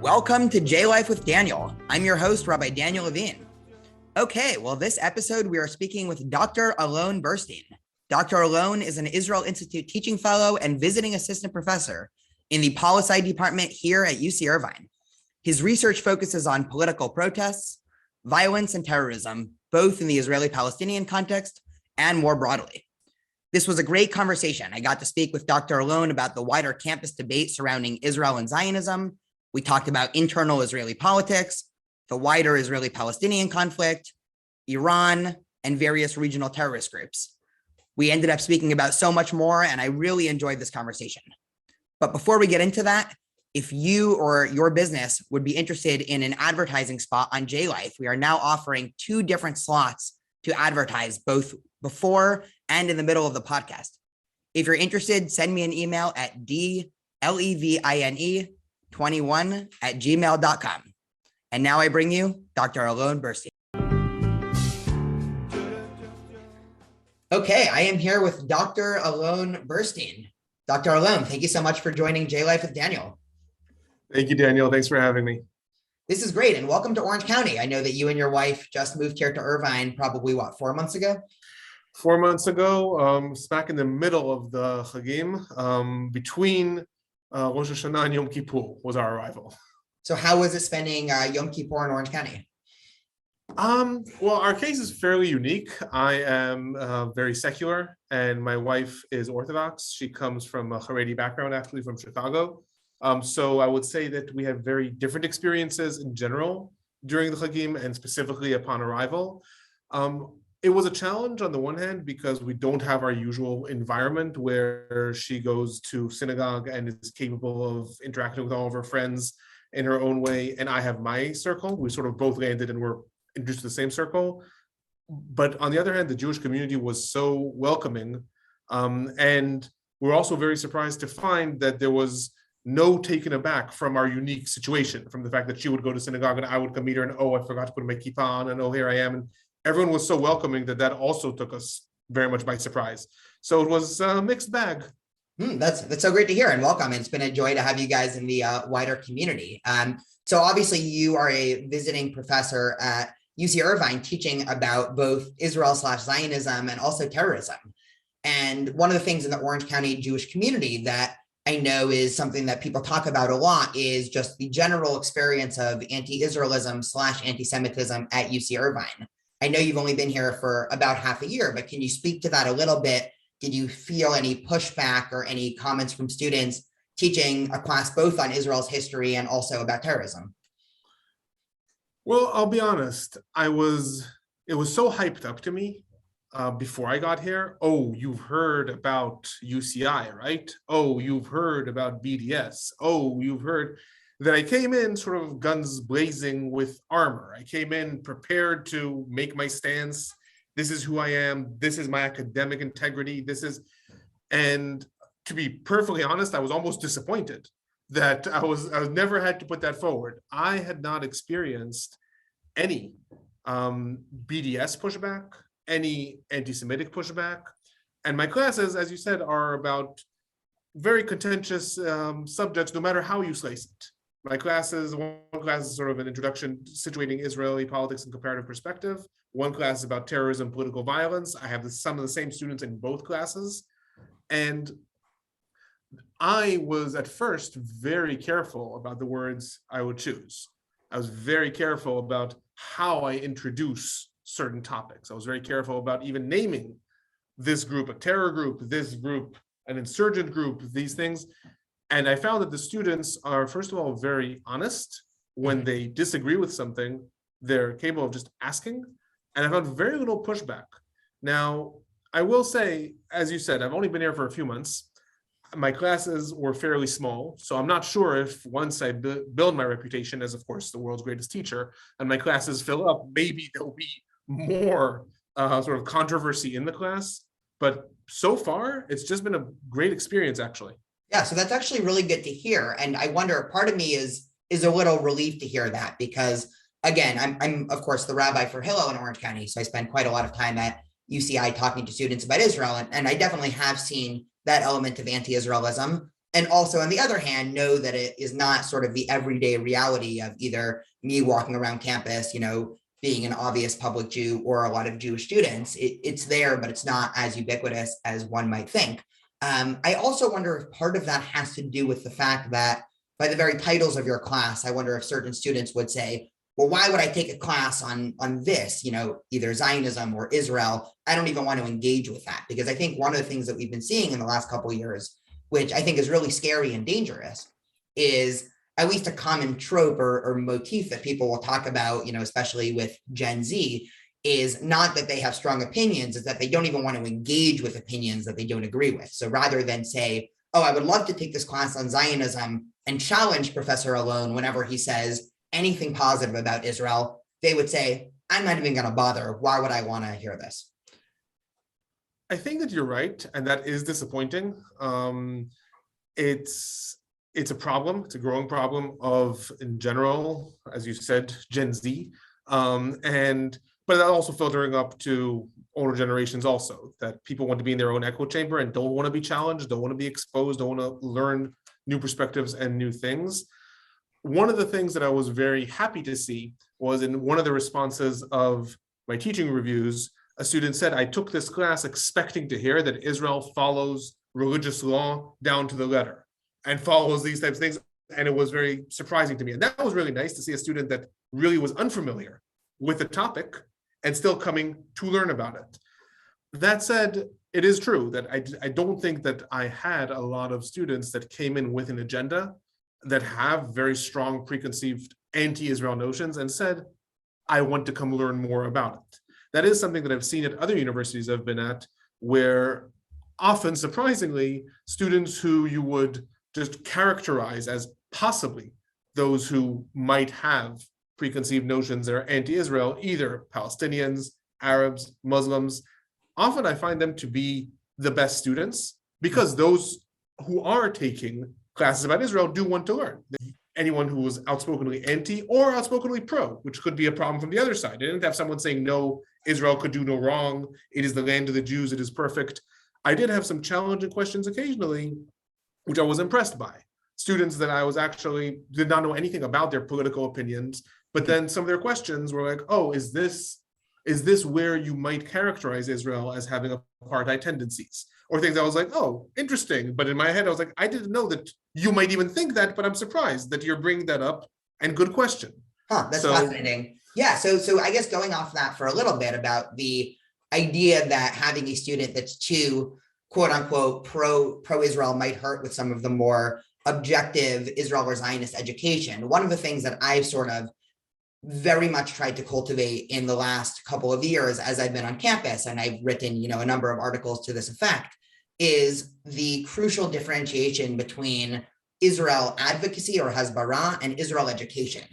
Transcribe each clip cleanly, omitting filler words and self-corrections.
Welcome to J Life with Daniel. I'm your host, Rabbi Daniel Levine. Okay, well, this episode we are speaking with Dr. Alon Burstein. Dr. Alon is an Israel Institute teaching fellow and visiting assistant professor in the policy department here at UC Irvine. His research focuses on political protests, violence, and terrorism, both in the Israeli-Palestinian context and more broadly. This was a great conversation. I got to speak with Dr. Alon about the wider campus debate surrounding Israel and Zionism. We talked about internal Israeli politics, the wider Israeli-Palestinian conflict, Iran, and various regional terrorist groups. We ended up speaking about so much more, and I really enjoyed this conversation. But before we get into that, if you or your business would be interested in an advertising spot on JLife, we are now offering 2 different slots to advertise both before and in the middle of the podcast. If you're interested, send me an email at dlevine21@gmail.com. And now I bring you Dr. Alon Burstein. Okay, I am here with Dr. Alon Burstein. Dr. Alon, thank you so much for joining J Life with Daniel. Thank you, Daniel. Thanks for having me. This is great, and welcome to Orange County. I know that you and your wife just moved here to Irvine probably, 4 months ago? 4 months ago, smack in the middle of the Chagim, between Rosh Hashanah and Yom Kippur was our arrival. So how was it spending Yom Kippur in Orange County? Well, our case is fairly unique. I am very secular, and my wife is Orthodox. She comes from a Haredi background, actually from Chicago. So I would say that we have very different experiences in general during the Chagim and specifically upon arrival. It was a challenge on the one hand because we don't have our usual environment where she goes to synagogue and is capable of interacting with all of her friends in her own way, and I have my circle. We sort of both landed and were introduced to the same circle. But on the other hand, the Jewish community was so welcoming, and we're also very surprised to find that there was no taken aback from our unique situation, from the fact that she would go to synagogue and I would come meet her and, oh, I forgot to put my kippah on, and oh, here I am. And everyone was so welcoming that also took us very much by surprise. So it was a mixed bag. That's so great to hear, and welcome. It's been a joy to have you guys in the wider community. So obviously you are a visiting professor at UC Irvine teaching about both Israel/Zionism and also terrorism. And one of the things in the Orange County Jewish community that I know is something that people talk about a lot is just the general experience of anti-Israelism/anti-Semitism at UC Irvine. I know you've only been here for about half a year, but can you speak to that a little bit? Did you feel any pushback or any comments from students teaching a class both on Israel's history and also about terrorism? Well, I'll be honest. It was so hyped up to me before I got here. Oh, you've heard about UCI, right? Oh, you've heard about BDS. Oh, you've heard that I came in sort of guns blazing with armor. I came in prepared to make my stance. This is who I am. This is my academic integrity. And to be perfectly honest, I was almost disappointed that I never had to put that forward. I had not experienced any BDS pushback, any anti-Semitic pushback. And my classes, as you said, are about very contentious subjects, no matter how you slice it. One class is sort of an introduction situating Israeli politics in comparative perspective. One class is about terrorism, political violence. I have some of the same students in both classes. And I was at first very careful about the words I would choose. I was very careful about how I introduce certain topics. I was very careful about even naming this group a terror group, this group an insurgent group, these things. And I found that the students are, first of all, very honest. When they disagree with something, they're capable of just asking. And I found very little pushback. Now, I will say, as you said, I've only been here for a few months. My classes were fairly small, so I'm not sure if once I build my reputation as, of course, the world's greatest teacher, and my classes fill up, maybe there'll be more sort of controversy in the class. But so far, it's just been a great experience, actually. Yeah, so that's actually really good to hear. And I wonder, part of me is a little relieved to hear that because, again, I'm of course, the rabbi for Hillel in Orange County, so I spend quite a lot of time at UCI talking to students about Israel, and I definitely have seen that element of anti-Israelism. And also, on the other hand, know that it is not sort of the everyday reality of either me walking around campus, being an obvious public Jew or a lot of Jewish students. It's there, but it's not as ubiquitous as one might think. I also wonder if part of that has to do with the fact that by the very titles of your class, I wonder if certain students would say, well, why would I take a class on this, either Zionism or Israel? I don't even want to engage with that, because I think one of the things that we've been seeing in the last couple of years, which I think is really scary and dangerous, is at least a common trope or motif that people will talk about, especially with Gen Z, is not that they have strong opinions, is that they don't even want to engage with opinions that they don't agree with. So rather than say, oh, I would love to take this class on Zionism and challenge Professor Alon whenever he says anything positive about Israel, they would say, I'm not even going to bother. Why would I want to hear this? I think that you're right, and that is disappointing. It's a problem. It's a growing problem of, in general, as you said, Gen Z, but that also filtering up to older generations also, that people want to be in their own echo chamber and don't want to be challenged, don't want to be exposed, don't want to learn new perspectives and new things. One of the things that I was very happy to see was in one of the responses of my teaching reviews, a student said, I took this class expecting to hear that Israel follows religious law down to the letter and follows these types of things. And it was very surprising to me. And that was really nice to see a student that really was unfamiliar with the topic and still coming to learn about it. That said, it is true that I don't think that I had a lot of students that came in with an agenda that have very strong preconceived anti-Israel notions and said, I want to come learn more about it. That is something that I've seen at other universities I've been at, where often, surprisingly, students who you would just characterize as possibly those who might have preconceived notions that are anti-Israel, either Palestinians, Arabs, Muslims, often I find them to be the best students because those who are taking classes about Israel do want to learn. Anyone who was outspokenly anti or outspokenly pro, which could be a problem from the other side. They didn't have someone saying, no, Israel could do no wrong. It is the land of the Jews. It is perfect. I did have some challenging questions occasionally, which I was impressed by. Students that I was actually did not know anything about their political opinions, but then some of their questions were like, oh, is this where you might characterize Israel as having apartheid tendencies? Or things I was like, oh, interesting. But in my head, I was like, I didn't know that you might even think that, but I'm surprised that you're bringing that up, and good question. That's fascinating. Yeah, so I guess going off that for a little bit about the idea that having a student that's too, quote unquote, pro-Israel might hurt with some of the more objective Israel or Zionist education. One of the things that I've sort of very much tried to cultivate in the last couple of years as I've been on campus, and I've written, a number of articles to this effect, is the crucial differentiation between Israel advocacy or hasbara and Israel education.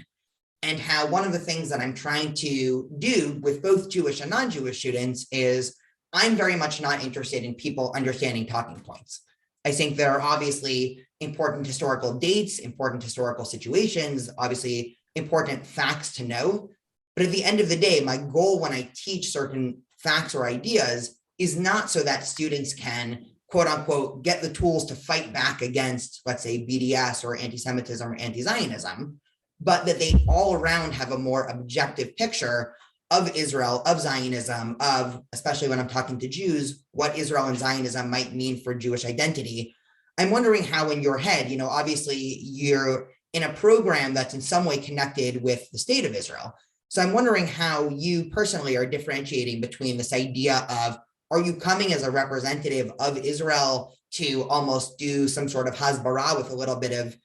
And how one of the things that I'm trying to do with both Jewish and non-Jewish students is I'm very much not interested in people understanding talking points. I think there are obviously important historical dates, important historical situations, obviously important facts to know. But at the end of the day, my goal when I teach certain facts or ideas is not so that students can, quote unquote, get the tools to fight back against, let's say, BDS or anti-Semitism or anti-Zionism, but that they all around have a more objective picture of Israel, of Zionism, of, especially when I'm talking to Jews, what Israel and Zionism might mean for Jewish identity. I'm wondering how in your head, obviously you're in a program that's in some way connected with the state of Israel. So I'm wondering how you personally are differentiating between this idea of, are you coming as a representative of Israel to almost do some sort of hasbara with a little bit of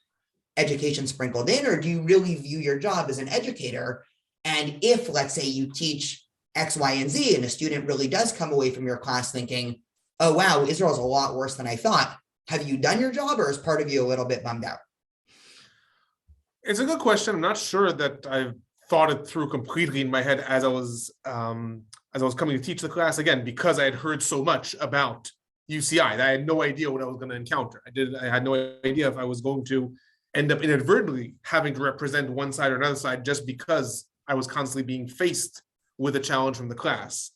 education sprinkled in, or do you really view your job as an educator? And if, let's say, you teach X, Y, and Z, and a student really does come away from your class thinking, oh, wow, Israel's a lot worse than I thought. Have you done your job, or is part of you a little bit bummed out? It's a good question. I'm not sure that I've thought it through completely in my head as I was coming to teach the class, again, because I had heard so much about UCI that I had no idea what I was going to encounter. I had no idea if I was going to end up inadvertently having to represent one side or another side just because I was constantly being faced with a challenge from the class.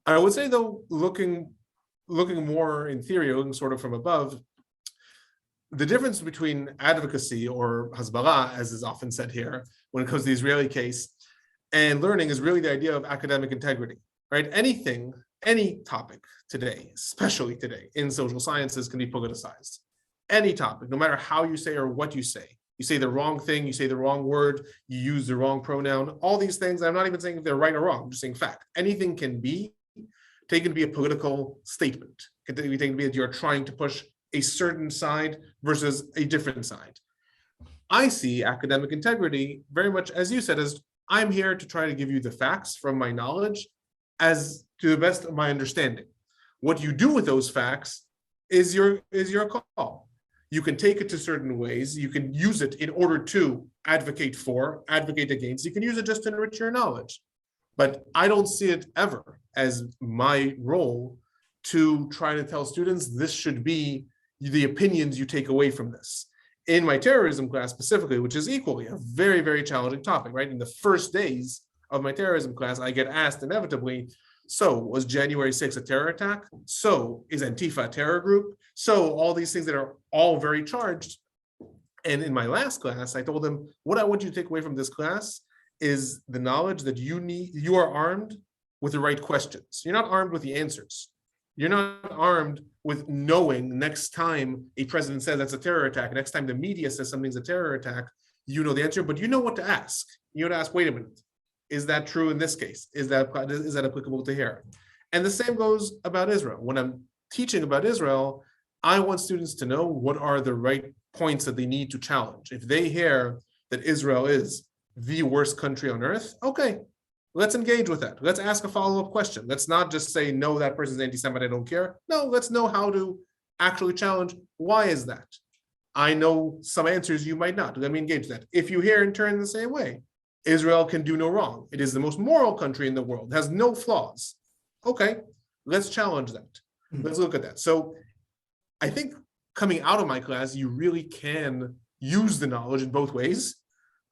I would say, though, looking more in theory, looking sort of from above, the difference between advocacy, or hasbara, as is often said here, when it comes to the Israeli case, and learning is really the idea of academic integrity, right? Anything, any topic today, especially today in social sciences, can be politicized. Any topic, no matter how you say or what you say the wrong thing, you say the wrong word, you use the wrong pronoun, all these things. I'm not even saying if they're right or wrong, I'm just saying fact. Anything can be taken to be a political statement. Can be taken to be that you're trying to push a certain side versus a different side. I see academic integrity very much, as you said, as I'm here to try to give you the facts from my knowledge as to the best of my understanding. What you do with those facts is your call. You can take it to certain ways. You can use it in order to advocate for, advocate against. You can use it just to enrich your knowledge. But I don't see it ever as my role to try to tell students this should be the opinions you take away from this. In my terrorism class specifically, which is equally a very, very challenging topic, right? In the first days of my terrorism class, I get asked inevitably, so was January 6th a terror attack? So is Antifa a terror group? So all these things that are all very charged. And in my last class, I told them, what I want you to take away from this class is the knowledge that you are armed with the right questions. You're not armed with the answers. You're not armed with knowing next time a president says that's a terror attack, next time the media says something's a terror attack, you know the answer, but you know what to ask. You know to ask, wait a minute, is that true in this case? Is that applicable to here? And the same goes about Israel. When I'm teaching about Israel, I want students to know what are the right points that they need to challenge. If they hear that Israel is the worst country on earth, okay, let's engage with that. Let's ask a follow-up question. Let's not just say, no, that person's anti-Semite, I don't care. No, let's know how to actually challenge. Why is that? I know some answers you might not. Let me engage that. If you hear in turn the same way, Israel can do no wrong. It is the most moral country in the world, has no flaws. Okay, let's challenge that. Let's look at that. So I think coming out of my class, you really can use the knowledge in both ways,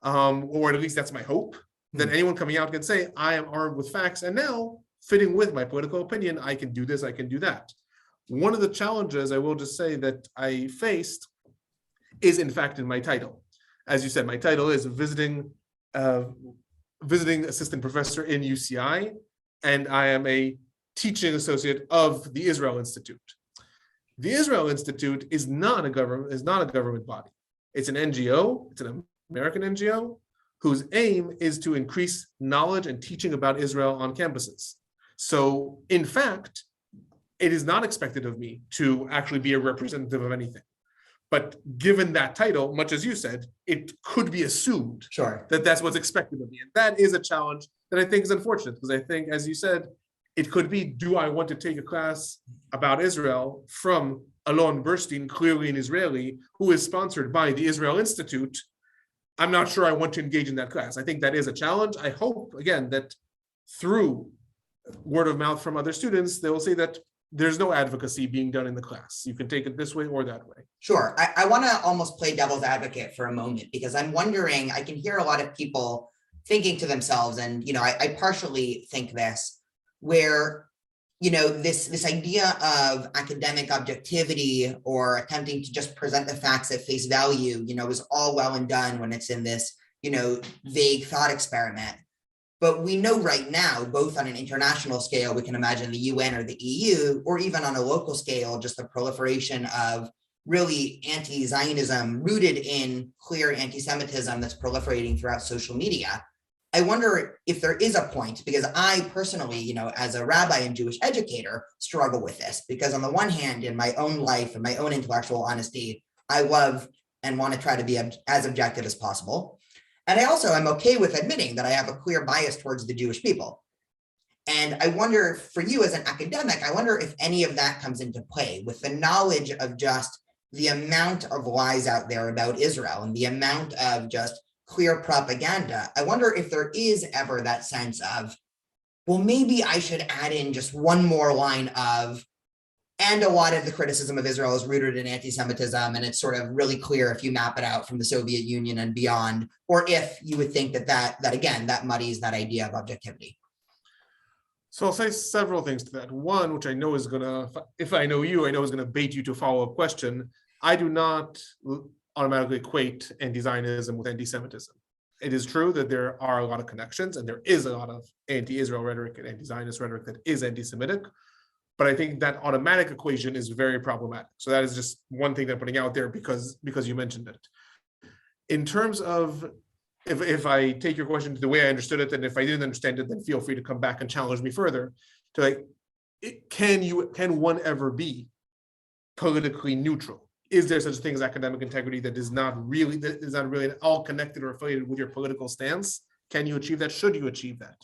or at least that's my hope. That anyone coming out can say, I am armed with facts, and now fitting with my political opinion, I can do this, I can do that. One of the challenges I will just say that I faced is in fact in my title. As you said, my title is visiting assistant professor in UCI, and I am a teaching associate of the Israel Institute. The Israel Institute is not a government body. It's an NGO, it's an American NGO, whose aim is to increase knowledge and teaching about Israel on campuses. So in fact, it is not expected of me to actually be a representative of anything. But given that title, much as you said, it could be assumed that that's what's expected of me. And that is a challenge that I think is unfortunate, because I think, as you said, it could be, do I want to take a class about Israel from Alon Burstein, clearly an Israeli, who is sponsored by the Israel Institute? I'm not sure I want to engage in that class. I think that is a challenge. I hope, again, that through word of mouth from other students, they will say that there's no advocacy being done in the class. You can take it this way or that way. Sure. I want to almost play devil's advocate for a moment, because I'm wondering, I can hear a lot of people thinking to themselves, and, I partially think this, where, this idea of academic objectivity or attempting to just present the facts at face value, is all well and done when it's in this, vague thought experiment. But we know right now, both on an international scale, we can imagine the UN or the EU, or even on a local scale, just the proliferation of really anti-Zionism rooted in clear anti-Semitism that's proliferating throughout social media. I wonder if there is a point, because I personally, as a rabbi and Jewish educator, struggle with this, because on the one hand, in my own life and my own intellectual honesty, I love and want to try to be as objective as possible. And I also am okay with admitting that I have a clear bias towards the Jewish people. And I wonder, for you as an academic, I wonder if any of that comes into play with the knowledge of just the amount of lies out there about Israel and the amount of just clear propaganda. I wonder if there is ever that sense of, well, maybe I should add in just one more line of, and a lot of the criticism of Israel is rooted in anti-Semitism, and it's sort of really clear if you map it out from the Soviet Union and beyond, or if you would think that again, that muddies that idea of objectivity. So I'll say several things to that. One, which I know is gonna, if I know you, I know is gonna bait you to a follow-up question. I do not automatically equate anti-Zionism with anti-Semitism. It is true that there are a lot of connections, and there is a lot of anti-Israel rhetoric and anti-Zionist rhetoric that is anti-Semitic, but I think that automatic equation is very problematic. So that is just one thing that I'm putting out there because you mentioned it. In terms of, if I take your question to the way I understood it, and if I didn't understand it, then feel free to come back and challenge me further. To like, can one ever be politically neutral? Is there such a thing as academic integrity that is not really at all connected or affiliated with your political stance? Can you achieve that? Should you achieve that?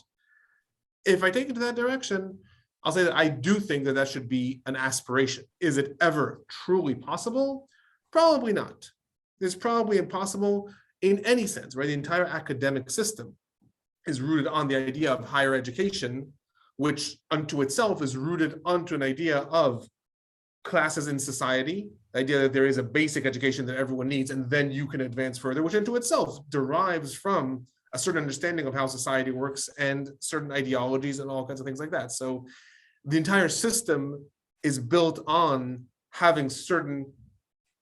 If I take it to that direction, I'll say that I do think that should be an aspiration. Is it ever truly possible? Probably not. It's probably impossible in any sense, right? The entire academic system is rooted on the idea of higher education, which unto itself is rooted onto an idea of classes in society, the idea that there is a basic education that everyone needs, and then you can advance further, which into itself derives from a certain understanding of how society works and certain ideologies and all kinds of things like that. So the entire system is built on having certain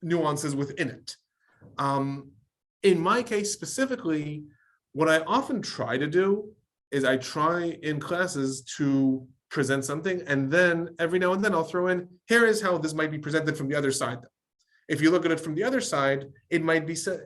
nuances within it. In my case specifically, what I often try to do is I try in classes to present something, and then every now and then I'll throw in, here is how this might be presented from the other side. If you look at it from the other side, it might be said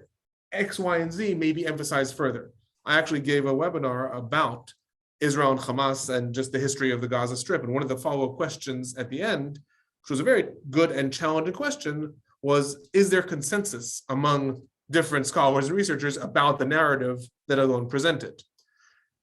X, Y, and Z may be emphasized further. I actually gave a webinar about Israel and Hamas and just the history of the Gaza Strip. And one of the follow-up questions at the end, which was a very good and challenging question, was, is there consensus among different scholars and researchers about the narrative that Alon presented?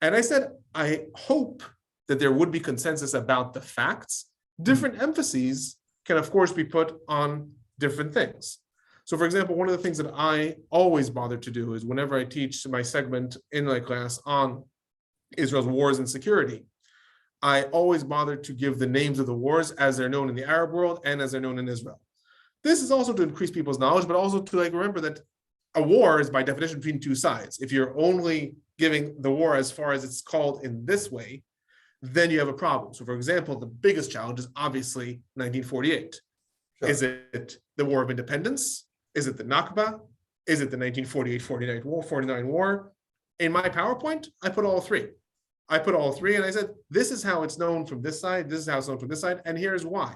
And I said, I hope that there would be consensus about the facts. Different emphases can, of course, be put on different things. So, for example, one of the things that I always bother to do is whenever I teach my segment in my class on Israel's wars and security, I always bother to give the names of the wars as they're known in the Arab world and as they're known in Israel. This is also to increase people's knowledge, but also to remember that a war is by definition between two sides. If you're only giving the war as far as it's called in this way, then you have a problem. So, for example, the biggest challenge is obviously 1948. Sure. Is it the War of Independence? Is it the Nakba? Is it the 1948-49 war? In my PowerPoint, I put all three. And I said, this is how it's known from this side, this is how it's known from this side, and here's why.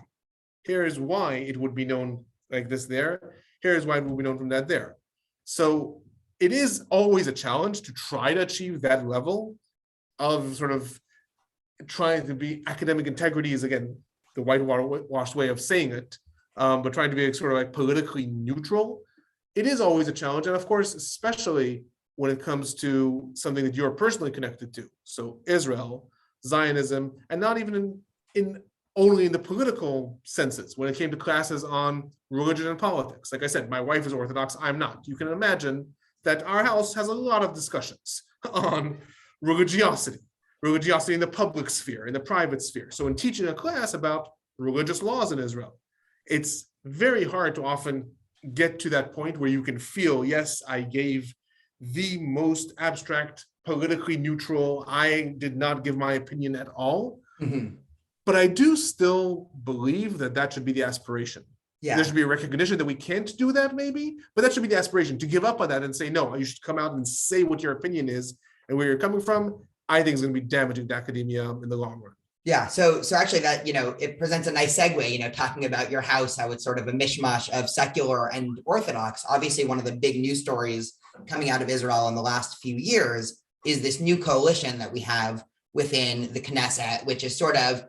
Here's why it would be known like this there. Here's why it would be known from that there. So it is always a challenge to try to achieve that level of sort of trying to be academic integrity is, again, the whitewashed way of saying it, but trying to be sort of like politically neutral. It is always a challenge. And of course, especially when it comes to something that you're personally connected to. So Israel, Zionism, and not even only in the political senses. When it came to classes on religion and politics, like I said, my wife is Orthodox, I'm not. You can imagine that our house has a lot of discussions on religiosity in the public sphere, in the private sphere. So in teaching a class about religious laws in Israel, it's very hard to often get to that point where you can feel, yes, I gave the most abstract, politically neutral, I did not give my opinion at all. Mm-hmm. But I do still believe that should be the aspiration. Yeah. There should be a recognition that we can't do that maybe, but that should be the aspiration, to give up on that and say, no, you should come out and say what your opinion is and where you're coming from. I think is going to be damaging to academia in the long run. Yeah. So actually that, it presents a nice segue, talking about your house, how it's sort of a mishmash of secular and Orthodox. Obviously, one of the big news stories coming out of Israel in the last few years is this new coalition that we have within the Knesset, which is sort of,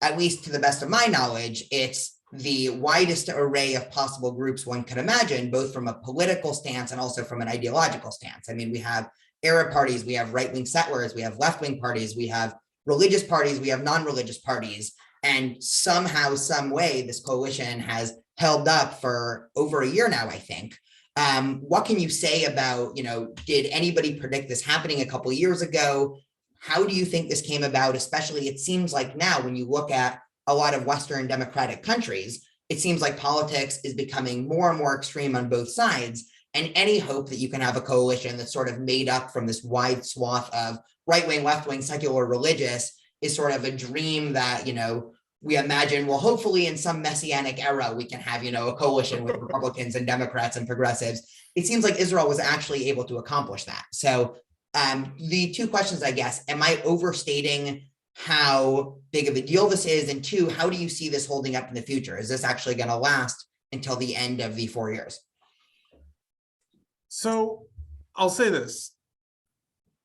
at least to the best of my knowledge, it's the widest array of possible groups one could imagine, both from a political stance and also from an ideological stance. I mean, we have Arab parties, we have right-wing settlers, we have left-wing parties, we have religious parties, we have non-religious parties, and somehow, some way, this coalition has held up for over a year now, I think. What can you say about, did anybody predict this happening a couple of years ago? How do you think this came about? Especially, it seems like now when you look at a lot of Western democratic countries, it seems like politics is becoming more and more extreme on both sides. And any hope that you can have a coalition that's sort of made up from this wide swath of right-wing, left-wing, secular, religious is sort of a dream that, we imagine, well, hopefully in some messianic era, we can have, a coalition with Republicans and Democrats and progressives. It seems like Israel was actually able to accomplish that. So the two questions, I guess, am I overstating how big of a deal this is? And two, how do you see this holding up in the future? Is this actually going to last until the end of the 4 years? So I'll say this.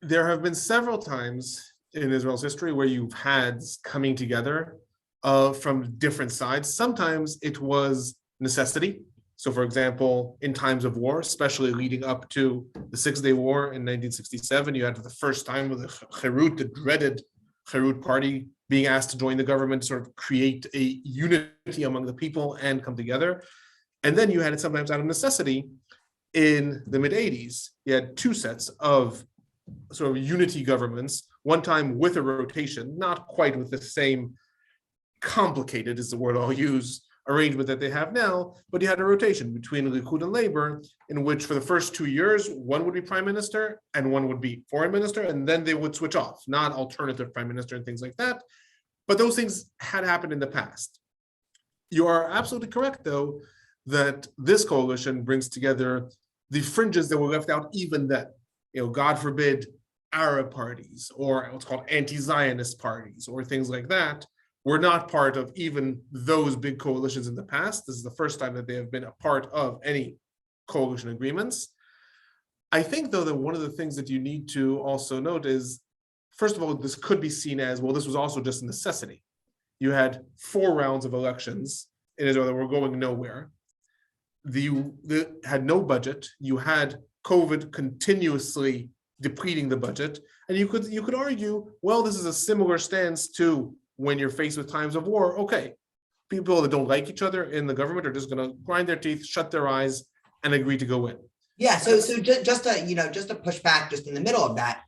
There have been several times in Israel's history where you've had coming together from different sides. Sometimes it was necessity. So for example, in times of war, especially leading up to the Six-Day War in 1967, you had for the first time with the Herut, the dreaded Herut party, being asked to join the government, sort of create a unity among the people and come together. And then you had it sometimes out of necessity in the mid-'80s. You had two sets of sort of unity governments, one time with a rotation, not quite with the same complicated is the word I'll use, arrangement that they have now, but you had a rotation between Likud and Labor, in which for the first 2 years, one would be prime minister and one would be foreign minister, and then they would switch off, not alternative prime minister and things like that. But those things had happened in the past. You are absolutely correct, though, that this coalition brings together the fringes that were left out even then. God forbid, Arab parties or what's called anti-Zionist parties or things like that were not part of even those big coalitions in the past. This is the first time that they have been a part of any coalition agreements. I think, though, that one of the things that you need to also note is, first of all, this could be seen as, well, this was also just a necessity. You had 4 rounds of elections in Israel that were going nowhere. They had no budget. You had COVID continuously depleting the budget. And you could argue, well, this is a similar stance to when you're faced with times of war. Okay, people that don't like each other in the government are just going to grind their teeth, shut their eyes, and agree to go in. Yeah. So just to push back just in the middle of that,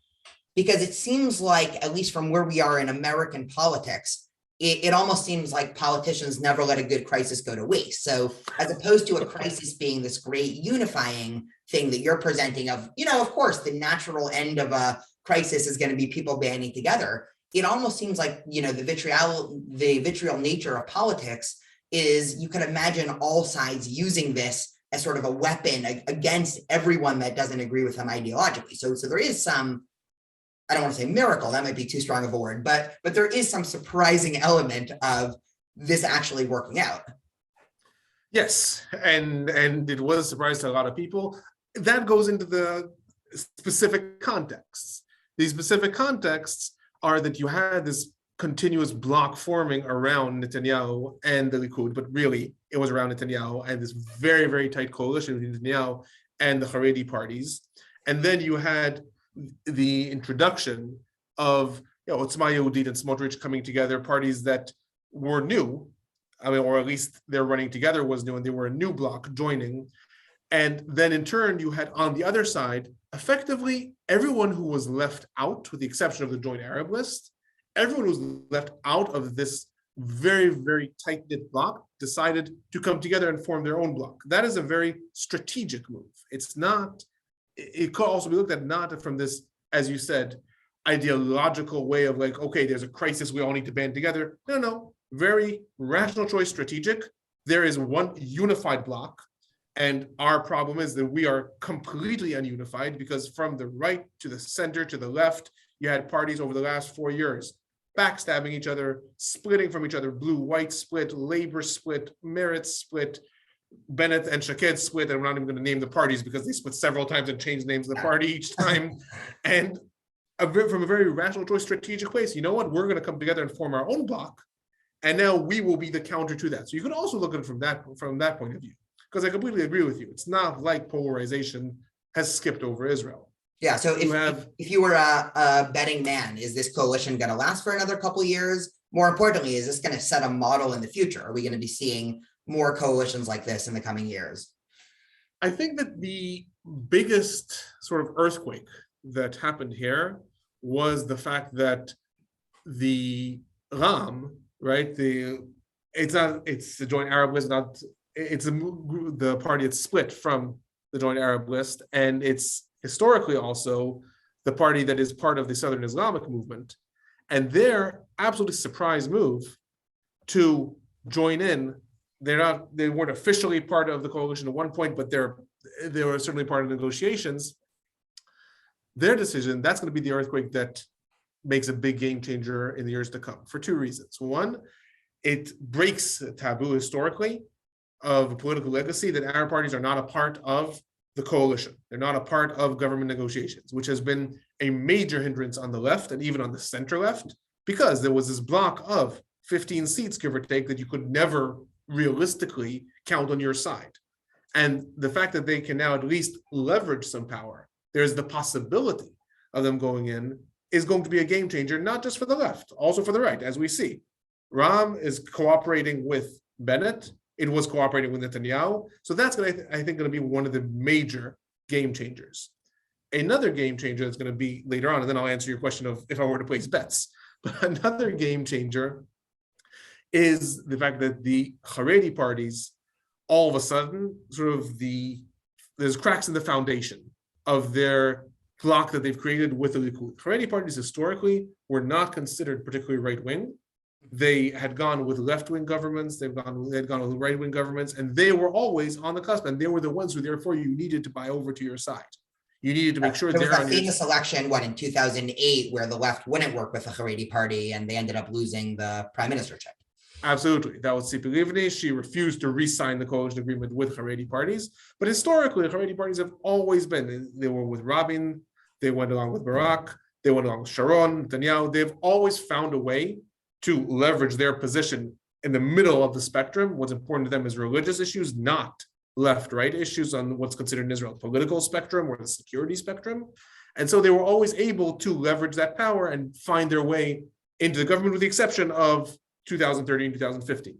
because it seems like, at least from where we are in American politics, it almost seems like politicians never let a good crisis go to waste. So as opposed to a crisis being this great unifying thing that you're presenting of, of course, the natural end of a crisis is going to be people banding together. It almost seems like, the vitriol nature of politics is, you can imagine all sides using this as sort of a weapon against everyone that doesn't agree with them ideologically. So there is some, I don't want to say miracle, that might be too strong of a word, but there is some surprising element of this actually working out. Yes, and it was a surprise to a lot of people. That goes into the specific contexts. These specific contexts are that you had this continuous block forming around Netanyahu and the Likud, but really it was around Netanyahu and this very, very tight coalition between Netanyahu and the Haredi parties. And then you had the introduction of Otzma Yehudit and Smotrich coming together, parties that were new, or at least their running together was new, and they were a new bloc joining. And then in turn, you had on the other side, effectively everyone who was left out, with the exception of the Joint Arab List, everyone who was left out of this very, very tight-knit bloc decided to come together and form their own bloc. That is a very strategic move. It could also be looked at not from this, as you said, ideological way of like, okay, there's a crisis, we all need to band together. No, very rational choice, strategic. There is one unified bloc, and our problem is that we are completely ununified, because from the right to the center to the left, you had parties over the last 4 years backstabbing each other, splitting from each other, blue-white split, labor split, Meretz split, Bennett and Shaked split, and we're not even going to name the parties because they split several times and changed names of the party each time. And from a very rational choice, strategic place, you know what? We're going to come together and form our own bloc, and now we will be the counter to that. So you could also look at it from that point of view, because I completely agree with you. It's not like polarization has skipped over Israel. Yeah. So if you were a betting man, is this coalition going to last for another couple of years? More importantly, is this going to set a model in the future? Are we going to be seeing more coalitions like this in the coming years? I think that the biggest sort of earthquake that happened here was the fact that the Ram, right? It's the Joint Arab List, the party that's split from the Joint Arab List, and it's historically also the party that is part of the Southern Islamic movement. And their absolutely surprise move to join in. They weren't officially part of the coalition at one point, but they were certainly part of the negotiations. Their decision, that's going to be the earthquake that makes a big game changer in the years to come for two reasons. One, it breaks a taboo historically of a political legacy that Arab parties are not a part of the coalition. They're not a part of government negotiations, which has been a major hindrance on the left and even on the center left, because there was this block of 15 seats, give or take, that you could never realistically count on your side. And the fact that they can now at least leverage some power, there's the possibility of them going in, is going to be a game changer, not just for the left, also for the right, as we see. Ram is cooperating with Bennett. It was cooperating with Netanyahu. So that's going to, I think, going to be one of the major game changers. Another game changer that's going to be later on, and then I'll answer your question of if I were to place bets. But another game changer is the fact that the Haredi parties, all of a sudden, there's cracks in the foundation of their block that they've created with the Likud. Haredi parties historically were not considered particularly right-wing. They had gone with left-wing governments, they had gone with right-wing governments, and they were always on the cusp, and they were the ones who therefore you needed to buy over to your side. You needed to make sure there was that famous election, in 2008, where the left wouldn't work with the Haredi party, and they ended up losing the prime ministership. Absolutely. That was Tzipi Livni. She refused to re-sign the coalition agreement with Haredi parties. But historically, the Haredi parties have always been, they were with Rabin, they went along with Barak, they went along with Sharon, Netanyahu. They've always found a way to leverage their position in the middle of the spectrum. What's important to them is religious issues, not left-right issues on what's considered in Israel political spectrum or the security spectrum. And so they were always able to leverage that power and find their way into the government, with the exception of 2013, 2015.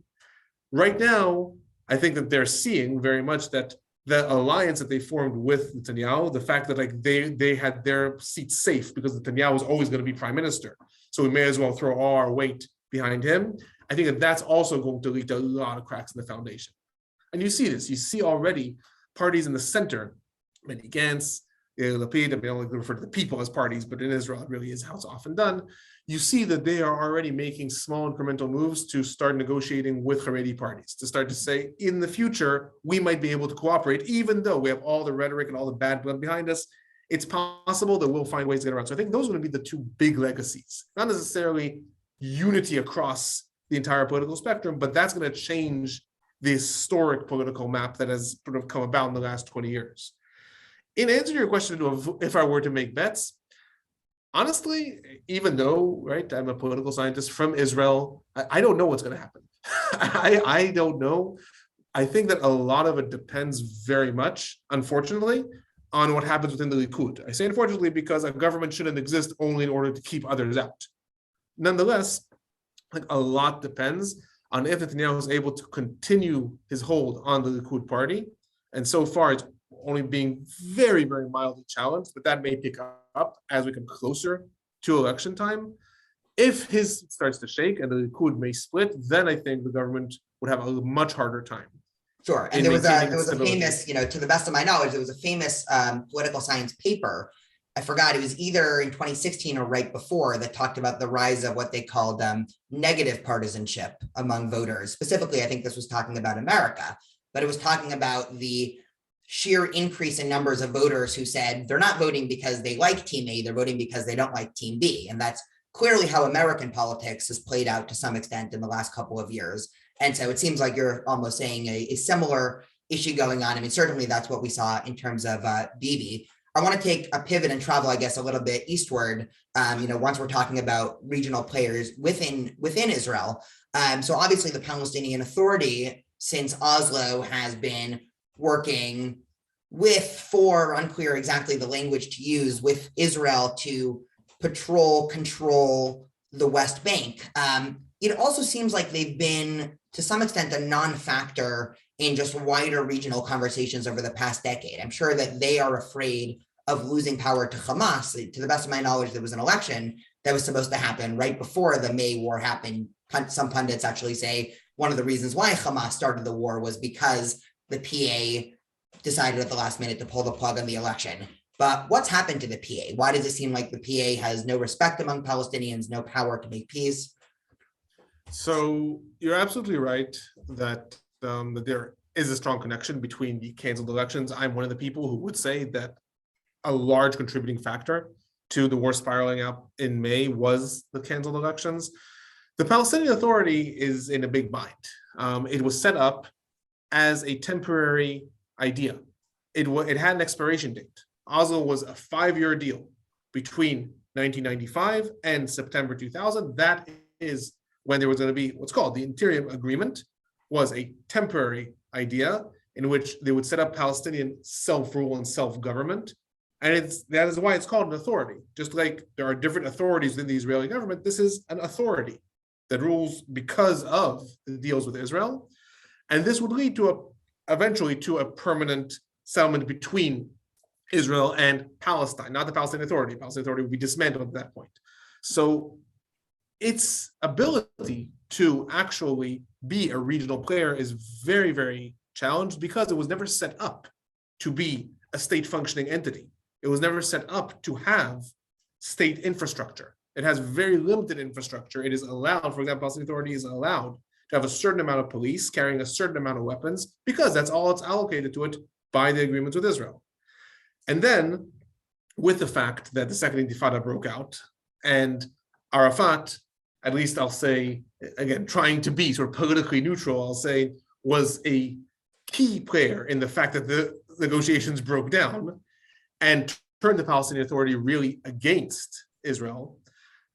Right now, I think that they're seeing very much that the alliance that they formed with Netanyahu, the fact that they had their seats safe because Netanyahu was always going to be prime minister, so we may as well throw all our weight behind him. I think that that's also going to lead to a lot of cracks in the foundation. And you see this. You see already parties in the center, Benny Gantz, Lapid, I don't like to refer to the people as parties, but in Israel, it really is how it's often done. You see that they are already making small incremental moves to start negotiating with Haredi parties, to start to say, in the future, we might be able to cooperate, even though we have all the rhetoric and all the bad blood behind us. It's possible that we'll find ways to get around. So I think those are going to be the two big legacies, not necessarily unity across the entire political spectrum, but that's going to change the historic political map that has sort of come about in the last 20 years. In answer to your question of if I were to make bets, honestly, even though, right, I'm a political scientist from Israel, I don't know what's going to happen. I don't know. I think that a lot of it depends very much, unfortunately, on what happens within the Likud. I say unfortunately because a government shouldn't exist only in order to keep others out. Nonetheless, like, a lot depends on if Netanyahu is able to continue his hold on the Likud party. And so far, it's only being very, very mildly challenged, but that may pick up as we come closer to election time. If his starts to shake and the Likud may split, then I think the government would have a much harder time. Sure. And there was a famous, to the best of my knowledge, there was a famous political science paper. I forgot, it was either in 2016 or right before, that talked about the rise of what they called negative partisanship among voters. Specifically, I think this was talking about America, but it was talking about the sheer increase in numbers of voters who said they're not voting because they like Team A, they're voting because they don't like Team B. And that's clearly how American politics has played out to some extent in the last couple of years. And so it seems like you're almost saying a similar issue going on. I mean, certainly that's what we saw in terms of Bibi. I want to take a pivot and travel, I guess, a little bit eastward, once we're talking about regional players within Israel. So obviously the Palestinian Authority, since Oslo, has been working unclear exactly the language to use, with Israel to control the West Bank. It also seems like they've been, to some extent, a non-factor in just wider regional conversations over the past decade. I'm sure that they are afraid of losing power to Hamas. To the best of my knowledge, there was an election that was supposed to happen right before the May war happened. Some pundits actually say one of the reasons why Hamas started the war was because the PA decided at the last minute to pull the plug on the election. But what's happened to the PA? Why does it seem like the PA has no respect among Palestinians, no power to make peace? So you're absolutely right that there is a strong connection between the canceled elections. I'm one of the people who would say that a large contributing factor to the war spiraling out in May was the canceled elections. The Palestinian Authority is in a big bind. It was set up as a temporary idea. It had an expiration date. Oslo was a 5-year deal between 1995 and September 2000. That is when there was going to be what's called the interim agreement, was a temporary idea in which they would set up Palestinian self-rule and self-government. And that is why it's called an authority. Just like there are different authorities in the Israeli government, this is an authority that rules because of the deals with Israel. And this would lead to eventually to a permanent settlement between Israel and Palestine, not the Palestinian Authority. The Palestinian Authority would be dismantled at that point. So its ability to actually be a regional player is very, very challenged because it was never set up to be a state functioning entity. It was never set up to have state infrastructure. It has very limited infrastructure. It is allowed, for example, the Palestinian Authority is allowed to have a certain amount of police carrying a certain amount of weapons because that's all it's allocated to it by the agreements with Israel. And then with the fact that the Second Intifada broke out and Arafat, at least I'll say, again, trying to be sort of politically neutral, I'll say, was a key player in the fact that the negotiations broke down and turned the Palestinian Authority really against Israel.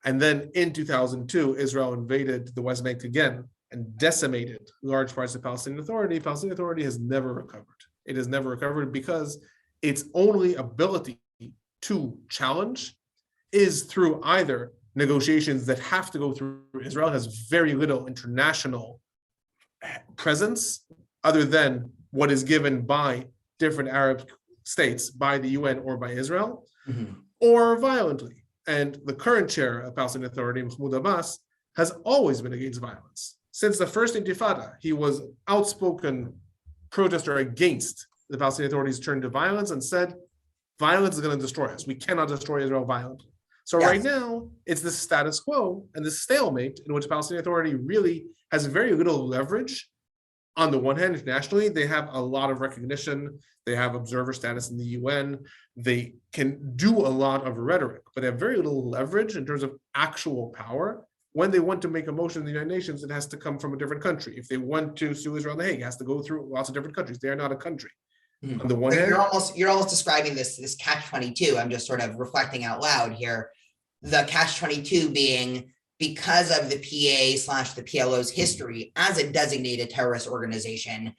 And then in 2002, Israel invaded the West Bank again and decimated large parts of the Palestinian Authority. The Palestinian Authority has never recovered. It has never recovered because its only ability to challenge is through either negotiations that have to go through Israel. It has very little international presence other than what is given by different Arab states, by the UN or by Israel, or violently. And the current chair of Palestinian Authority, Mahmoud Abbas, has always been against violence. Since the first Intifada, he was outspoken protester against the Palestinian Authority's turn to violence and said, violence is going to destroy us. We cannot destroy Israel violently. So right now, it's the status quo and the stalemate in which the Palestinian Authority really has very little leverage. On the one hand, internationally, they have a lot of recognition. They have observer status in the UN. They can do a lot of rhetoric, but they have very little leverage in terms of actual power. When they want to make a motion in the United Nations, it has to come from a different country. If they want to sue Israel in The Hague, it has to go through lots of different countries. They are not a country. On the one hand, you're almost describing this catch-22. I'm just sort of reflecting out loud here. The catch-22 being because of the PA/the PLO's history as a designated terrorist organization,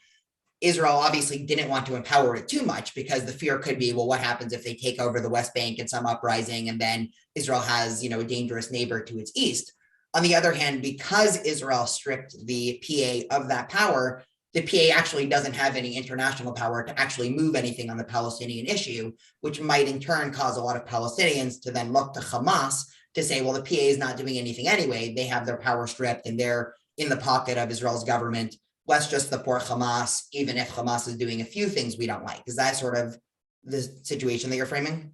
Israel obviously didn't want to empower it too much because the fear could be, well, what happens if they take over the West Bank in some uprising and then Israel has, a dangerous neighbor to its east. On the other hand, because Israel stripped the PA of that power, the PA actually doesn't have any international power to actually move anything on the Palestinian issue, which might in turn cause a lot of Palestinians to then look to Hamas to say, well, the PA is not doing anything anyway. They have their power stripped and they're in the pocket of Israel's government. Let's just support Hamas, even if Hamas is doing a few things we don't like. Is that sort of the situation that you're framing?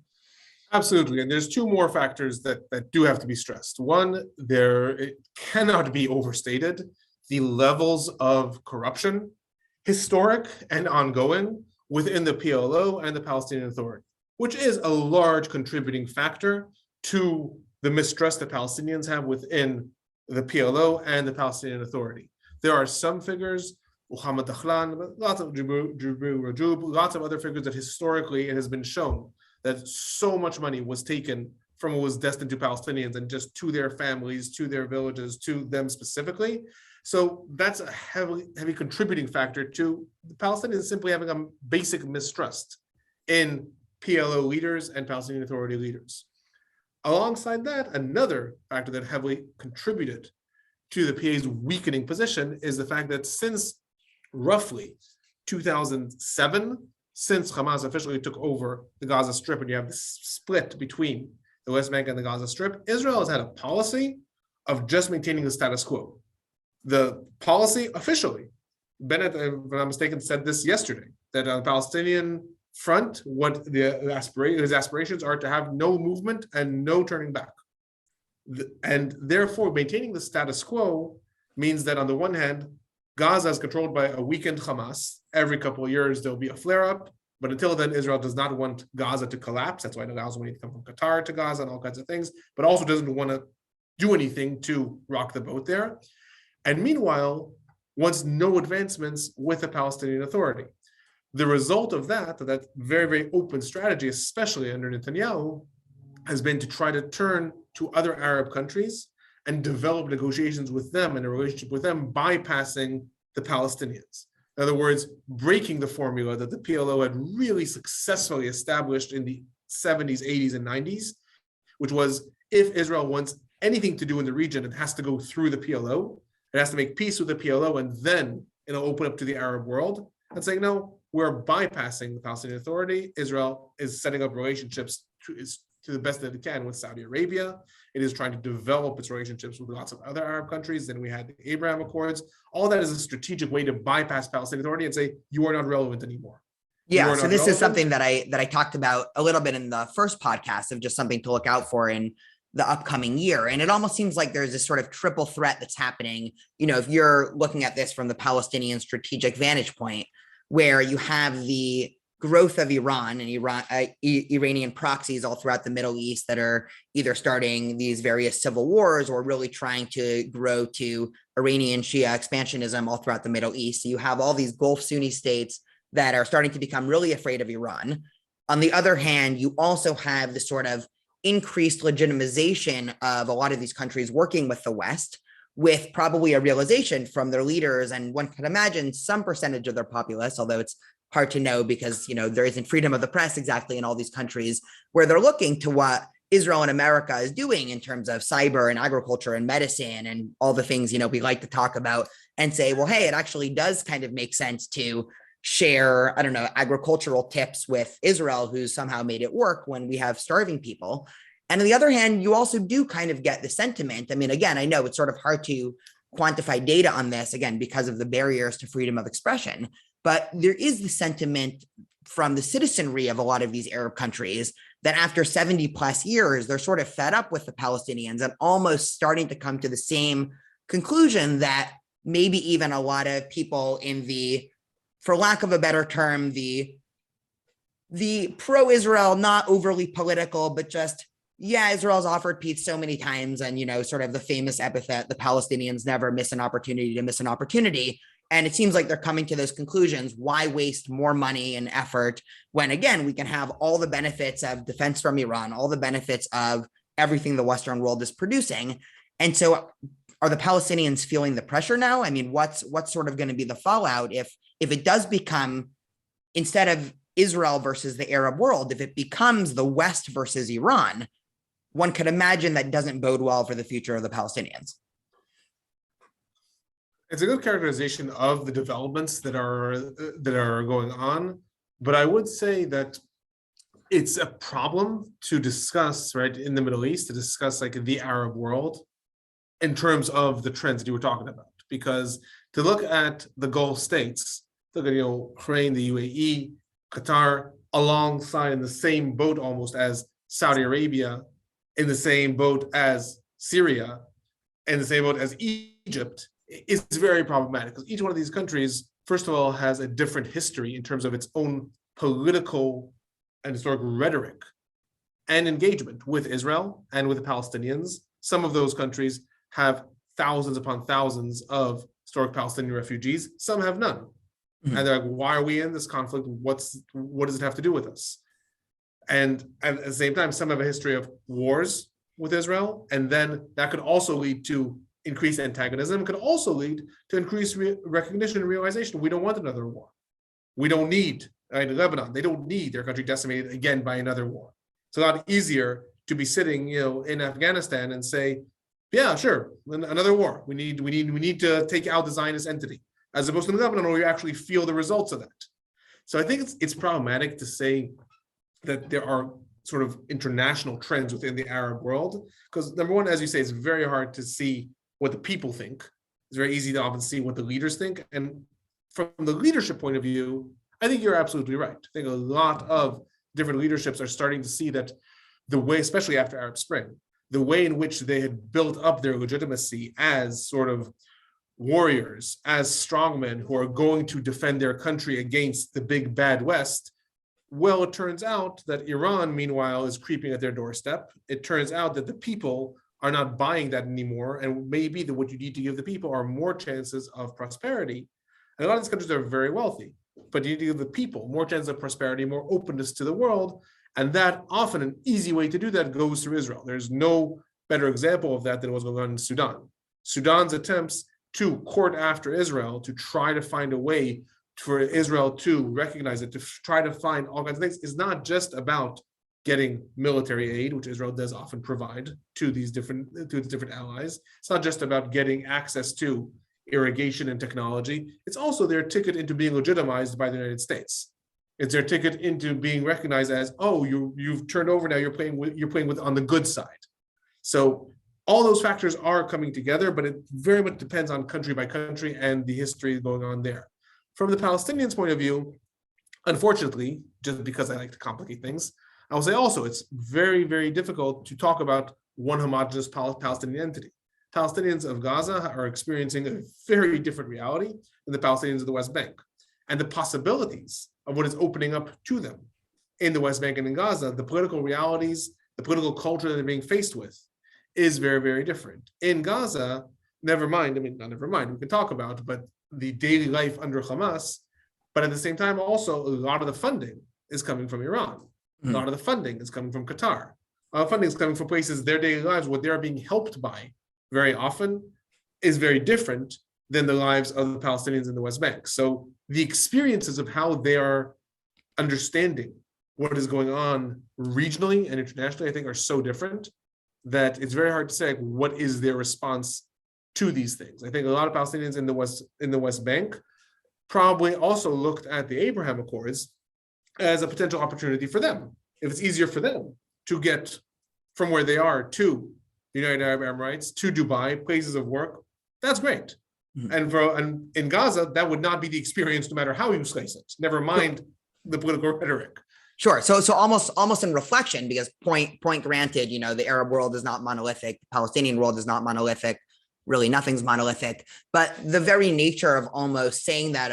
Absolutely. And there's two more factors that do have to be stressed. One, it cannot be overstated the levels of corruption, historic and ongoing, within the PLO and the Palestinian Authority, which is a large contributing factor to the mistrust that Palestinians have within the PLO and the Palestinian Authority. There are some figures, Muhammad Dakhlan, lots of Jibril Rajub, lots of other figures that historically it has been shown that so much money was taken from what was destined to Palestinians and just to their families, to their villages, to them specifically. So that's a heavy contributing factor to the Palestinians simply having a basic mistrust in PLO leaders and Palestinian Authority leaders. Alongside that, another factor that heavily contributed to the PA's weakening position is the fact that since roughly 2007, since Hamas officially took over the Gaza Strip and you have this split between the West Bank and the Gaza Strip, Israel has had a policy of just maintaining the status quo. The policy officially, Bennett, if I'm not mistaken, said this yesterday, that on the Palestinian front, what his aspirations are to have no movement and no turning back. And therefore, maintaining the status quo means that on the one hand, Gaza is controlled by a weakened Hamas. Every couple of years, there'll be a flare-up. But until then, Israel does not want Gaza to collapse. That's why the Gaza wanting to come from Qatar to Gaza and all kinds of things, but also doesn't want to do anything to rock the boat there. And meanwhile, wants no advancements with the Palestinian Authority. The result of that very, very open strategy, especially under Netanyahu, has been to try to turn to other Arab countries and develop negotiations with them and a relationship with them, bypassing the Palestinians. In other words, breaking the formula that the PLO had really successfully established in the 70s, 80s, and 90s, which was if Israel wants anything to do in the region, it has to go through the PLO. It has to make peace with the PLO, and then it'll open up to the Arab world. And saying, no, we're bypassing the Palestinian Authority. Israel is setting up relationships to the best that it can with Saudi Arabia. It is trying to develop its relationships with lots of other Arab countries. Then we had the Abraham Accords. All that is a strategic way to bypass Palestinian Authority and say, you are not relevant anymore. Yeah, so this is something that I talked about a little bit in the first podcast of just something to look out for in the upcoming year. And it almost seems like there's this sort of triple threat that's happening. You know, if you're looking at this from the Palestinian strategic vantage point, where you have the growth of Iran and Iranian proxies all throughout the Middle East that are either starting these various civil wars or really trying to grow to Iranian Shia expansionism all throughout the Middle East. So you have all these Gulf Sunni states that are starting to become really afraid of Iran. On the other hand, you also have the sort of increased legitimization of a lot of these countries working with the West, with probably a realization from their leaders, and one can imagine some percentage of their populace, although it's hard to know because, you know, there isn't freedom of the press exactly in all these countries, where they're looking to what Israel and America is doing in terms of cyber and agriculture and medicine and all the things, you know, we like to talk about, and say, well, hey, it actually does kind of make sense to share, I don't know, agricultural tips with Israel, who's somehow made it work when we have starving people. And on the other hand, you also do kind of get the sentiment. I mean, again, I know it's sort of hard to quantify data on this, again, because of the barriers to freedom of expression, but there is the sentiment from the citizenry of a lot of these Arab countries that after 70 plus years, they're sort of fed up with the Palestinians and almost starting to come to the same conclusion that maybe even a lot of people in the, for lack of a better term, the pro-Israel, not overly political, but just, yeah, Israel's offered peace so many times, and, you know, sort of the famous epithet, the Palestinians never miss an opportunity to miss an opportunity. And it seems like they're coming to those conclusions. Why waste more money and effort when, again, we can have all the benefits of defense from Iran, all the benefits of everything the Western world is producing? And so are the Palestinians feeling the pressure now? I mean, what's sort of going to be the fallout if it does become, instead of Israel versus the Arab world, if it becomes the West versus Iran? One could imagine that doesn't bode well for the future of the Palestinians. It's a good characterization of the developments that are going on, but I would say that it's a problem to discuss, right, in the Middle East, to discuss like the Arab world in terms of the trends that you were talking about. Because to look at the Gulf states, look at, you know, Ukraine, the UAE, Qatar, alongside in the same boat almost as Saudi Arabia, in the same boat as Syria, and the same boat as Egypt, is very problematic, because each one of these countries, first of all, has a different history in terms of its own political and historical rhetoric and engagement with Israel and with the Palestinians. Some of those countries have thousands upon thousands of historic Palestinian refugees. Some have none. Mm-hmm. And they're like, why are we in this conflict? What does it have to do with us? And at the same time, some have a history of wars with Israel. And then that could also lead to increased antagonism. It could also lead to increased recognition and realization. We don't want another war. We don't need, in Lebanon, they don't need their country decimated again by another war. It's a lot easier to be sitting, you know, in Afghanistan and say, yeah, sure, another war. We need to take out the Zionist entity, as opposed to Lebanon, where you actually feel the results of that. So I think it's problematic to say that there are sort of international trends within the Arab world, because number one, as you say, it's very hard to see what the people think. It's very easy to often see what the leaders think. And from the leadership point of view, I think you're absolutely right. I think a lot of different leaderships are starting to see that the way, especially after Arab Spring, the way in which they had built up their legitimacy as sort of warriors, as strongmen who are going to defend their country against the big bad West. Well, it turns out that Iran, meanwhile, is creeping at their doorstep. It turns out that the people are not buying that anymore. And maybe that what you need to give the people are more chances of prosperity. And a lot of these countries are very wealthy, but you need to give the people more chances of prosperity, more openness to the world. And that often an easy way to do that goes through Israel. There's no better example of that than what's going on in Sudan. Sudan's attempts to court after Israel, to try to find a way for Israel to recognize it, to try to find all kinds of things, is not just about getting military aid, which Israel does often provide to these different allies. It's not just about getting access to irrigation and technology. It's also their ticket into being legitimized by the United States. It's their ticket into being recognized as, oh, you've turned over now. You're playing with on the good side. So all those factors are coming together, but it very much depends on country by country and the history going on there. From the Palestinians' point of view, unfortunately, just because I like to complicate things, I will say also it's very, very difficult to talk about one homogenous Palestinian entity. Palestinians of Gaza are experiencing a very different reality than the Palestinians of the West Bank. And the possibilities of what is opening up to them in the West Bank and in Gaza, the political realities, the political culture that they're being faced with, is very, very different. In Gaza, not never mind, we can talk about, but the daily life under Hamas, but at the same time, also a lot of the funding is coming from Iran. A lot of the funding is coming from Qatar. A lot of funding is coming from places, their daily lives, what they're being helped by very often is very different than the lives of the Palestinians in the West Bank. So the experiences of how they are understanding what is going on regionally and internationally, I think, are so different that it's very hard to say what is their response to these things. I think a lot of Palestinians in the West Bank probably also looked at the Abraham Accords as a potential opportunity for them. If it's easier for them to get from where they are to the United Arab Emirates, to Dubai, places of work, that's great. And in Gaza, that would not be the experience no matter how you slice it, never mind the political rhetoric. Sure. So almost in reflection, because point granted, the Arab world is not monolithic, the Palestinian world is not monolithic, really nothing's monolithic, but the very nature of almost saying that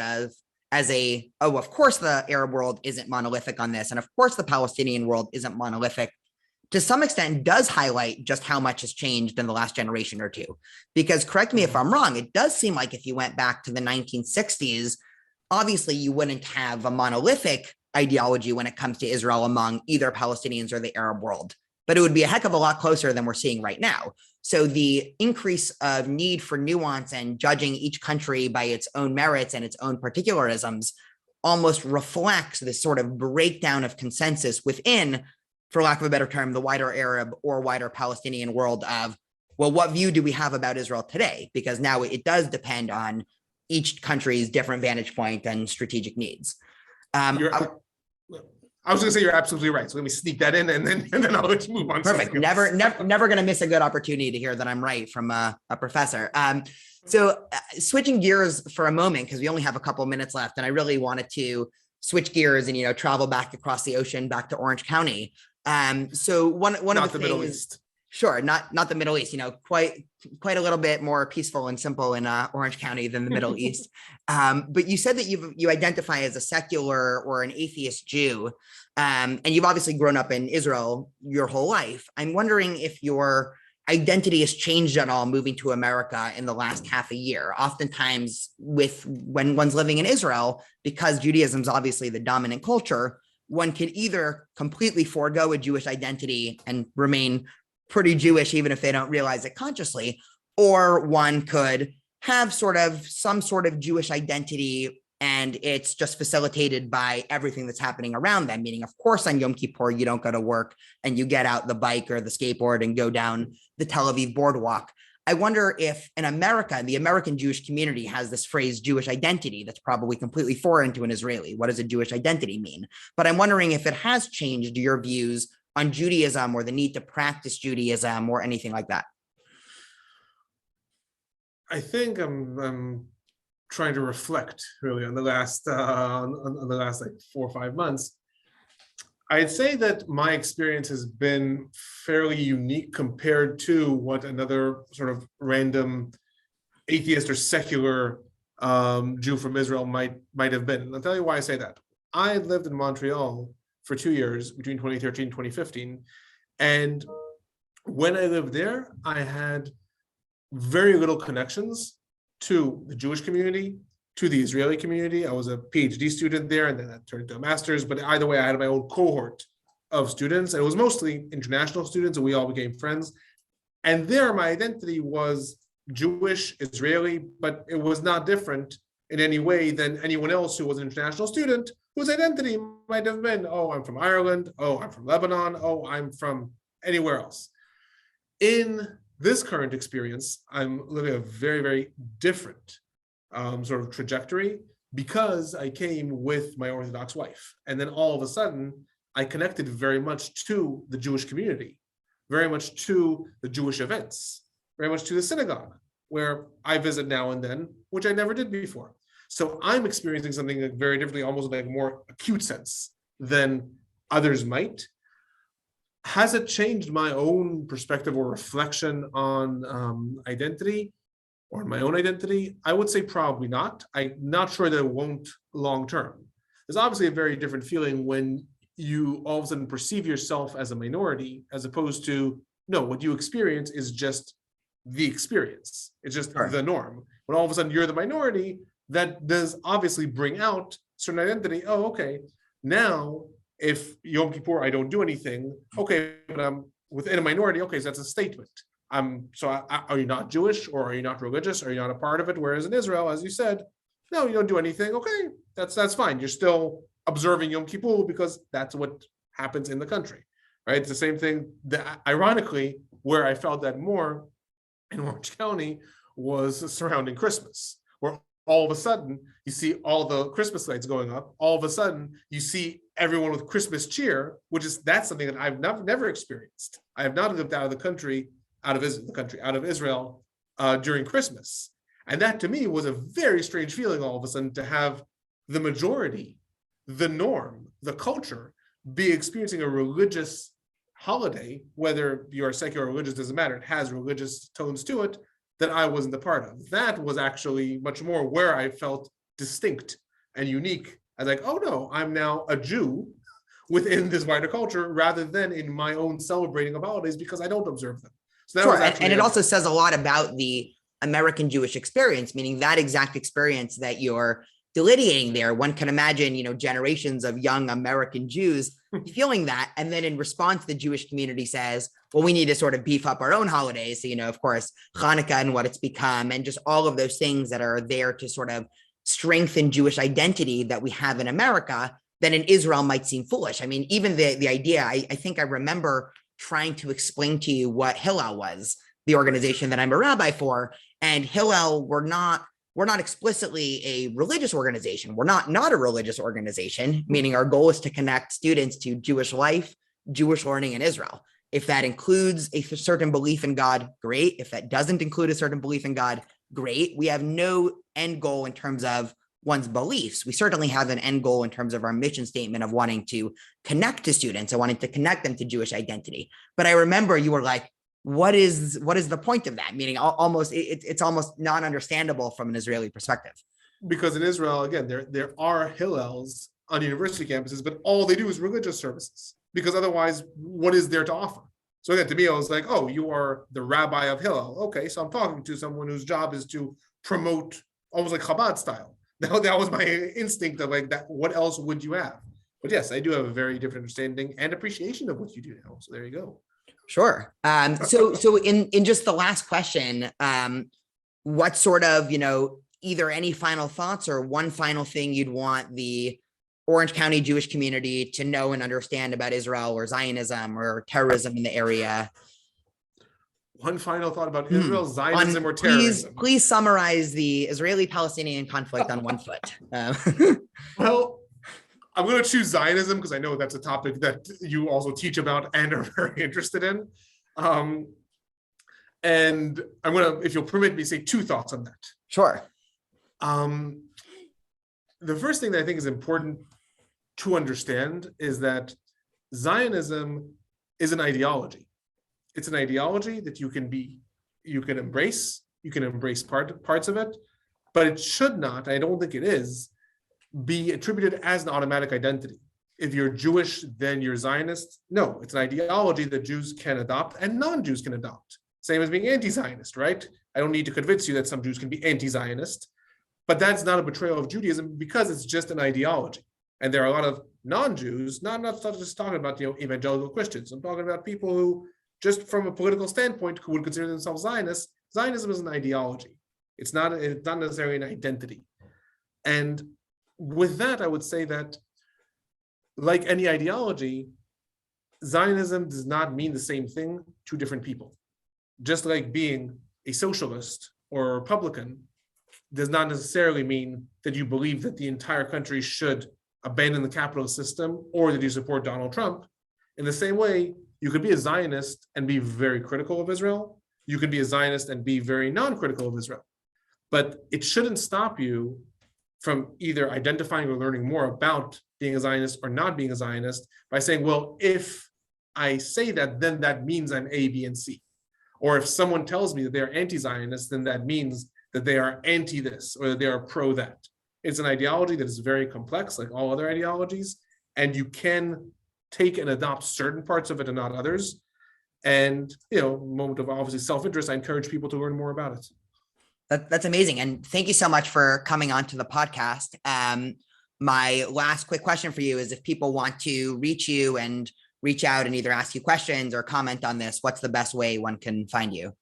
of course the Arab world isn't monolithic on this, and of course the Palestinian world isn't monolithic, to some extent does highlight just how much has changed in the last generation or two. Because correct me if I'm wrong, it does seem like if you went back to the 1960s, obviously you wouldn't have a monolithic ideology when it comes to Israel among either Palestinians or the Arab world, but it would be a heck of a lot closer than we're seeing right now. So the increase of need for nuance and judging each country by its own merits and its own particularisms almost reflects this sort of breakdown of consensus within, for lack of a better term, the wider Arab or wider Palestinian world of, well, what view do we have about Israel today? Because now it does depend on each country's different vantage point and strategic needs. I was going to say you're absolutely right. So let me sneak that in, and then I'll let you move on. Perfect. Never going to miss a good opportunity to hear that I'm right from a professor. So switching gears for a moment, because we only have a couple of minutes left, and I really wanted to switch gears and travel back across the ocean back to Orange County. So one of the things, Middle East. Sure, not the Middle East, quite a little bit more peaceful and simple in Orange County than the Middle East. But you said that you identify as a secular or an atheist Jew, and you've obviously grown up in Israel your whole life. I'm wondering if your identity has changed at all moving to America in the last half a year. Oftentimes when one's living in Israel, because Judaism is obviously the dominant culture, one could either completely forego a Jewish identity and remain pretty Jewish, even if they don't realize it consciously, or one could have some sort of Jewish identity, and it's just facilitated by everything that's happening around them. Meaning, of course, on Yom Kippur, you don't go to work and you get out the bike or the skateboard and go down the Tel Aviv boardwalk. I wonder if in America, the American Jewish community has this phrase Jewish identity that's probably completely foreign to an Israeli. What does a Jewish identity mean? But I'm wondering if it has changed your views on Judaism or the need to practice Judaism or anything like that. I think I'm trying to reflect really on the last like 4 or 5 months. I'd say that my experience has been fairly unique compared to what another sort of random atheist or secular Jew from Israel might have been. And I'll tell you why I say that. I lived in Montreal for 2 years between 2013 and 2015. And when I lived there, I had very little connections to the Jewish community, to the Israeli community. I was a PhD student there, and then that turned into a master's. But either way, I had my own cohort of students. And it was mostly international students, and we all became friends. And there, my identity was Jewish, Israeli, but it was not different in any way than anyone else who was an international student whose identity might have been, oh, I'm from Ireland, oh, I'm from Lebanon, oh, I'm from anywhere else. In this current experience, I'm living a very, very different sort of trajectory because I came with my Orthodox wife. And then all of a sudden, I connected very much to the Jewish community, very much to the Jewish events, very much to the synagogue, where I visit now and then, which I never did before. So I'm experiencing something like very differently, almost like a more acute sense than others might. Has it changed my own perspective or reflection on identity or my own identity? I would say probably not. I'm not sure that it won't long term. There's obviously a very different feeling when you all of a sudden perceive yourself as a minority, as opposed to, no, what you experience is just the experience. It's just the norm. When all of a sudden you're the minority, that does obviously bring out certain identity. Oh, okay. Now, if Yom Kippur, I don't do anything, okay, but I'm within a minority, okay, so that's a statement. Are you not Jewish, or are you not religious? Are you not a part of it? Whereas in Israel, as you said, no, you don't do anything. Okay, that's fine. You're still observing Yom Kippur because that's what happens in the country, right? It's the same thing. Ironically, where I felt that more in Orange County was surrounding Christmas, where all of a sudden you see all the Christmas lights going up. All of a sudden you see everyone with Christmas cheer, that's something that I've never experienced. I have not lived out of the country, out of Israel during Christmas. And that to me was a very strange feeling all of a sudden, to have the majority, the norm, the culture be experiencing a religious holiday, whether you're secular or religious, doesn't matter. It has religious tones to it that I wasn't a part of. That was actually much more where I felt distinct and unique. I was like, oh no, I'm now a Jew within this wider culture, rather than in my own celebrating of holidays because I don't observe them. So that sure, and it also says a lot about the American Jewish experience, meaning that exact experience that you're delineating there. One can imagine, generations of young American Jews feeling that. And then in response, the Jewish community says, well, we need to sort of beef up our own holidays. So, of course, Hanukkah and what it's become, and just all of those things that are there to sort of strengthen Jewish identity that we have in America, that in Israel might seem foolish. I mean, even the idea, I think I remember trying to explain to you what Hillel was, the organization that I'm a rabbi for. And Hillel, we're not explicitly a religious organization. We're not a religious organization, meaning our goal is to connect students to Jewish life, Jewish learning in Israel. If that includes a certain belief in God, great. If that doesn't include a certain belief in God, great. We have no end goal in terms of one's beliefs. We certainly have an end goal in terms of our mission statement of wanting to connect to students and wanting to connect them to Jewish identity. But I remember you were like, what is the point of that? Meaning it's almost non-understandable from an Israeli perspective. Because in Israel, again, there are Hillels on university campuses, but all they do is religious services, because otherwise, what is there to offer? So again, to me, I was like, oh, you are the rabbi of Hillel. Okay, so I'm talking to someone whose job is to promote, almost like Chabad style. That was my instinct of like, that. What else would you have? But yes, I do have a very different understanding and appreciation of what you do now. So there you go. Sure. So in just the last question, what sort of, either any final thoughts or one final thing you'd want the Orange County Jewish community to know and understand about Israel or Zionism or terrorism in the area? One final thought about Israel, Zionism, or terrorism. Please summarize the Israeli-Palestinian conflict on one foot. Well, I'm going to choose Zionism because I know that's a topic that you also teach about and are very interested in. And I'm going to, if you'll permit me, say two thoughts on that. Sure. The first thing that I think is important to understand is that Zionism is an ideology. It's an ideology that you can embrace, you can embrace parts of it, but it should not, I don't think it is, be attributed as an automatic identity. If you're Jewish, then you're Zionist. No, it's an ideology that Jews can adopt and non-Jews can adopt. Same as being anti-Zionist, right? I don't need to convince you that some Jews can be anti-Zionist, but that's not a betrayal of Judaism because it's just an ideology. And there are a lot of non-Jews, not just talking about evangelical Christians. I'm talking about people who, just from a political standpoint, who would consider themselves Zionists. Zionism is an ideology. It's not necessarily an identity. And with that, I would say that, like any ideology, Zionism does not mean the same thing to different people. Just like being a socialist or a Republican does not necessarily mean that you believe that the entire country should abandon the capitalist system or that you support Donald Trump. In the same way, you could be a Zionist and be very critical of Israel. You could be a Zionist and be very non-critical of Israel. But it shouldn't stop you from either identifying or learning more about being a Zionist or not being a Zionist by saying, well, if I say that, then that means I'm A, B, and C. Or if someone tells me that they're anti-Zionist, then that means that they are anti this or that they are pro that. It's an ideology that is very complex, like all other ideologies, and you can take and adopt certain parts of it and not others. And, moment of obviously self-interest, I encourage people to learn more about it. That's amazing. And thank you so much for coming on to the podcast. My last quick question for you is, if people want to reach you and reach out and either ask you questions or comment on this, what's the best way one can find you?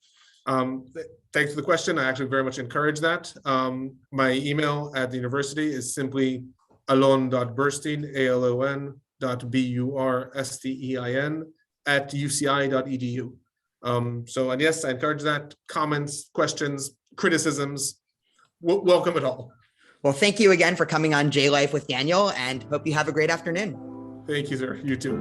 Thanks for the question. I actually very much encourage that. My email at the university is simply alon.burstein, alon.burstein @uci.edu. And yes, I encourage that. Comments, questions, criticisms, welcome it all. Well, thank you again for coming on J Life with Daniel, and hope you have a great afternoon. Thank you, sir. You too.